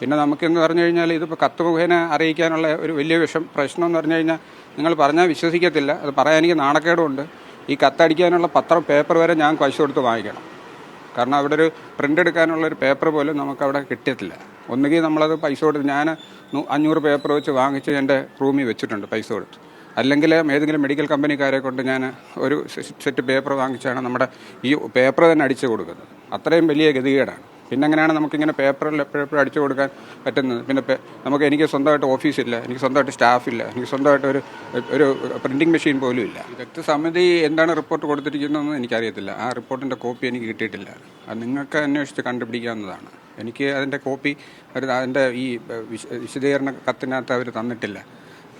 പിന്നെ നമുക്കെന്ന് പറഞ്ഞു കഴിഞ്ഞാൽ ഇതിപ്പോൾ കത്ത് മുഖേന അറിയിക്കാനുള്ള ഒരു വലിയ പ്രശ്നം എന്ന് പറഞ്ഞു കഴിഞ്ഞാൽ നിങ്ങൾ പറഞ്ഞാൽ വിശ്വസിക്കത്തില്ല. അത് പറയാൻ എനിക്ക് നാണക്കേടുമുണ്ട്. ഈ കത്തടിക്കാനുള്ള പത്രം പേപ്പർ വരെ ഞാൻ പൈസ കൊടുത്ത് വാങ്ങിക്കണം. കാരണം അവിടെ ഒരു പ്രിൻ്റ് എടുക്കാനുള്ളൊരു പേപ്പർ പോലും നമുക്കവിടെ കിട്ടിയിട്ടില്ല. ഒന്നുകിൽ നമ്മളത് പൈസ കൊടുത്ത് ഞാൻ 500 പേപ്പർ വെച്ച് വാങ്ങിച്ച് എൻ്റെ റൂമിൽ വെച്ചിട്ടുണ്ട് പൈസ കൊടുത്ത്. അല്ലെങ്കിൽ ഏതെങ്കിലും മെഡിക്കൽ കമ്പനിക്കാരെ കൊണ്ട് ഞാൻ ഒരു സെറ്റ് പേപ്പർ വാങ്ങിച്ചാണ് നമ്മുടെ ഈ പേപ്പർ തന്നെ അടിച്ചു കൊടുക്കുന്നത്. അത്രയും വലിയ ഗതികേടാണ്. പിന്നെ എങ്ങനെയാണ് നമുക്കിങ്ങനെ പേപ്പറിൽ എപ്പോഴും അടിച്ചു കൊടുക്കാൻ പറ്റുന്നത്? പിന്നെ എനിക്ക് സ്വന്തമായിട്ട് ഓഫീസില്ല, എനിക്ക് സ്വന്തമായിട്ട് സ്റ്റാഫില്ല, എനിക്ക് സ്വന്തമായിട്ട് ഒരു പ്രിൻറ്റിംഗ് മെഷീൻ പോലും ഇല്ല. വിദഗ്ധ സമിതി എന്താണ് റിപ്പോർട്ട് കൊടുത്തിരിക്കുന്നതെന്ന് എനിക്കറിയത്തില്ല. ആ റിപ്പോർട്ടിൻ്റെ കോപ്പി എനിക്ക് കിട്ടിയിട്ടില്ല. അത് നിങ്ങൾക്ക് അന്വേഷിച്ച് കണ്ടുപിടിക്കാവുന്നതാണ്. എനിക്ക് അതിൻ്റെ കോപ്പി അതിൻ്റെ ഈ വിശദീകരണ കത്തിനകത്ത് അവർ തന്നിട്ടില്ല.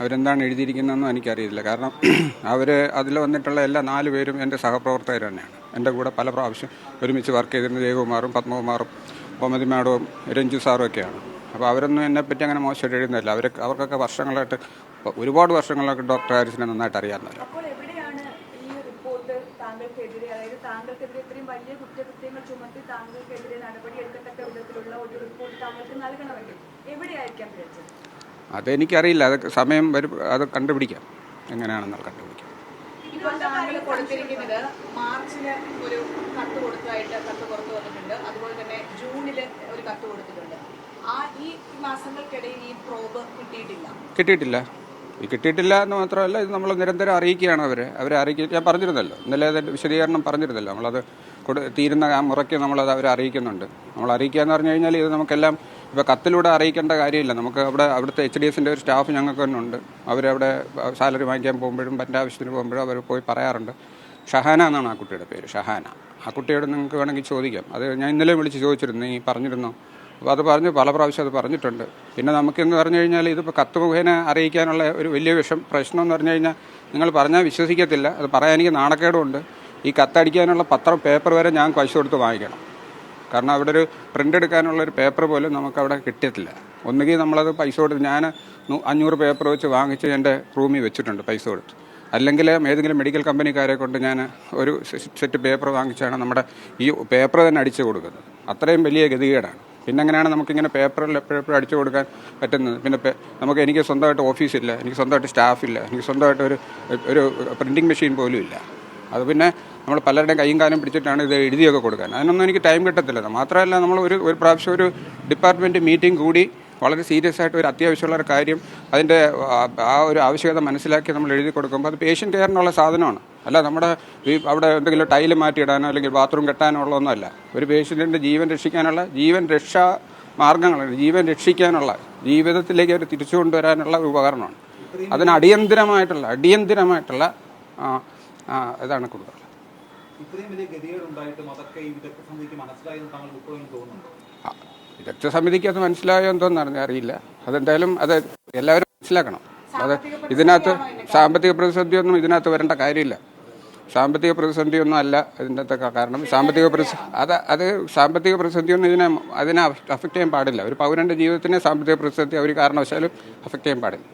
അവരെന്താണ് എഴുതിയിരിക്കുന്നതെന്നും എനിക്കറിയില്ല. കാരണം അതിൽ വന്നിട്ടുള്ള എല്ലാ 4 പേരും എൻ്റെ സഹപ്രവർത്തകർ തന്നെയാണ്. എൻ്റെ കൂടെ പല പ്രാവശ്യം ഒരുമിച്ച് വർക്ക് ചെയ്തിരുന്ന ജയകുമാറും പത്മകുമാറും കോമതി മാഡവും രഞ്ജു സാറും ഒക്കെയാണ്. അപ്പോൾ അവരൊന്നും എന്നെപ്പറ്റി അങ്ങനെ മോശമായിട്ട് എഴുതുന്നില്ല. അവർക്കൊക്കെ വർഷങ്ങളായിട്ട് ഒരുപാട് വർഷങ്ങളായിട്ട് ഡോക്ടർ ഹാരിസിനെ നന്നായിട്ട് അറിയാവുന്നവരാണ്. അതെനിക്കറിയില്ല. അത് സമയം വരും, അത് കണ്ടുപിടിക്കാം. എങ്ങനെയാണെന്ന് കണ്ടുപിടിക്കാം. കൊടുത്തിരിക്കുന്നത് മാർച്ചില് ഒരു കത്ത് കൊടുത്തതായിട്ട് കത്ത് പുറത്തു വന്നിട്ടുണ്ട്. അതുപോലെ തന്നെ ജൂണില് ഒരു കത്ത് കൊടുത്തിട്ടുണ്ട്. ഈ മാസങ്ങൾക്കിടയിൽ ഈ പ്രോബ് കിട്ടിയിട്ടില്ല എന്ന് മാത്രമല്ല, ഇത് നമ്മൾ നിരന്തരം അറിയിക്കുകയാണ്. അവരെ അറിയിക്കുക. ഞാൻ പറഞ്ഞിരുന്നല്ലോ, ഇന്നലെ അതിൻ്റെ വിശദീകരണം പറഞ്ഞിരുന്നല്ലോ. നമ്മളത് തീരുന്ന ആ മുറയ്ക്ക് നമ്മളത് അവരെ അറിയിക്കുന്നുണ്ട്. നമ്മൾ അറിയിക്കുക എന്ന് പറഞ്ഞു കഴിഞ്ഞാൽ ഇത് നമുക്കെല്ലാം ഇപ്പോൾ കത്തിലൂടെ അറിയിക്കേണ്ട കാര്യമില്ല. നമുക്ക് അവിടുത്തെ HDSൻ്റെ ഒരു സ്റ്റാഫ് ഞങ്ങൾക്ക് തന്നെ ഉണ്ട്. അവരവിടെ സാലറി വാങ്ങിക്കാൻ പോകുമ്പോഴും മറ്റേ ആവശ്യത്തിന് പോകുമ്പോഴും അവർ പോയി പറയാറുണ്ട്. ഷഹാന എന്നാണ് ആ കുട്ടിയുടെ പേര്, ഷഹാന. ആ കുട്ടിയോട് നിങ്ങൾക്ക് വേണമെങ്കിൽ ചോദിക്കാം. അത് ഞാൻ ഇന്നലെ വിളിച്ച് ചോദിച്ചിരുന്നു, നീ പറഞ്ഞിരുന്നോ? അപ്പോൾ അത് പല പ്രാവശ്യം അത് പറഞ്ഞിട്ടുണ്ട്. പിന്നെ നമുക്കെന്ന് പറഞ്ഞു കഴിഞ്ഞാൽ ഇതിപ്പോൾ കത്ത് മുഖേന അറിയിക്കാനുള്ള ഒരു വലിയ പ്രശ്നം എന്ന് പറഞ്ഞു കഴിഞ്ഞാൽ നിങ്ങൾ പറഞ്ഞാൽ വിശ്വസിക്കത്തില്ല. അത് പറയാൻ എനിക്ക് നാണക്കേടുമുണ്ട്. ഈ കത്തടിക്കാനുള്ള പത്രം പേപ്പർ വരെ ഞാൻ പൈസ കൊടുത്ത് വാങ്ങിക്കണം. കാരണം അവിടെ ഒരു പ്രിൻ്റ് എടുക്കാനുള്ളൊരു പേപ്പർ പോലും നമുക്കവിടെ കിട്ടിയിട്ടില്ല. ഒന്നുകിൽ നമ്മളത് പൈസ കൊടുത്ത് ഞാൻ 500 പേപ്പർ വെച്ച് വാങ്ങിച്ച് എൻ്റെ റൂമിൽ വെച്ചിട്ടുണ്ട് പൈസ കൊടുത്ത്. അല്ലെങ്കിൽ ഏതെങ്കിലും മെഡിക്കൽ കമ്പനിക്കാരെ കൊണ്ട് ഞാൻ ഒരു സെറ്റ് പേപ്പർ വാങ്ങിച്ചാണ് നമ്മുടെ ഈ പേപ്പർ തന്നെ അടിച്ചു കൊടുക്കുന്നത്. അത്രയും വലിയ ഗതികേടാണ്. പിന്നെ എങ്ങനെയാണ് നമുക്കിങ്ങനെ പേപ്പറിൽ എപ്പോഴും അടിച്ചു കൊടുക്കാൻ പറ്റുന്നത്? പിന്നെ എനിക്ക് സ്വന്തമായിട്ട് ഓഫീസില്ല, എനിക്ക് സ്വന്തമായിട്ട് സ്റ്റാഫില്ല, എനിക്ക് സ്വന്തമായിട്ട് ഒരു പ്രിൻറ്റിംഗ് മെഷീൻ പോലും ഇല്ല. അത് പിന്നെ നമ്മൾ പലരുടെയും കൈയും കാലം പിടിച്ചിട്ടാണ് ഇത് എഴുതിയൊക്കെ കൊടുക്കാൻ. അതിനൊന്നും എനിക്ക് ടൈം കിട്ടത്തില്ല. മാത്രമല്ല, നമ്മൾ ഒരു പ്രാവശ്യം ഒരു ഡിപ്പാർട്ട്മെൻറ്റ് മീറ്റിംഗ് കൂടി വളരെ സീരിയസ് ആയിട്ട് ഒരു അത്യാവശ്യമുള്ള ഒരു കാര്യം, അതിൻ്റെ ആ ഒരു ആവശ്യകത മനസ്സിലാക്കി നമ്മൾ എഴുതി കൊടുക്കുമ്പോൾ അത് പേഷ്യൻ്റ് കെയറിനുള്ള സാധനമാണ്. അല്ല നമ്മുടെ അവിടെ എന്തെങ്കിലും ടൈല് മാറ്റിയിടാനോ അല്ലെങ്കിൽ ബാത്റൂം കെട്ടാനോ ഉള്ളതൊന്നുമല്ല. ഒരു പേഷ്യൻറ്റിൻ്റെ ജീവൻ രക്ഷിക്കാനുള്ള രക്ഷാ മാർഗങ്ങളാണ്. ജീവൻ രക്ഷിക്കാനുള്ള, ജീവിതത്തിലേക്ക് അവർ തിരിച്ചു കൊണ്ടുവരാനുള്ള ഒരു ഉപകരണമാണ്. അതിന് അടിയന്തിരമായിട്ടുള്ള ഇതാണ് കൂടുതൽ. വിദഗ്ധ സമിതിക്ക് അത് മനസ്സിലായോ എന്തോന്ന് അറിയില്ല. അതെന്തായാലും അത് എല്ലാവരും മനസ്സിലാക്കണം. അത് ഇതിനകത്ത് സാമ്പത്തിക പ്രതിസന്ധിയൊന്നും ഇതിനകത്ത് വരേണ്ട കാര്യമില്ല. സാമ്പത്തിക പ്രതിസന്ധിയൊന്നും അല്ല ഇതിൻ്റെ അകത്തൊക്കെ കാരണം. സാമ്പത്തിക പ്രതിസന്ധിയൊന്നും അതിനെ അഫക്റ്റ് ചെയ്യാൻ പാടില്ല. ഒരു പൗരൻ്റെ ജീവിതത്തിനെ സാമ്പത്തിക പ്രതിസന്ധി ഒരു കാരണവശാലും അഫക്റ്റ് ചെയ്യാൻ പാടില്ല.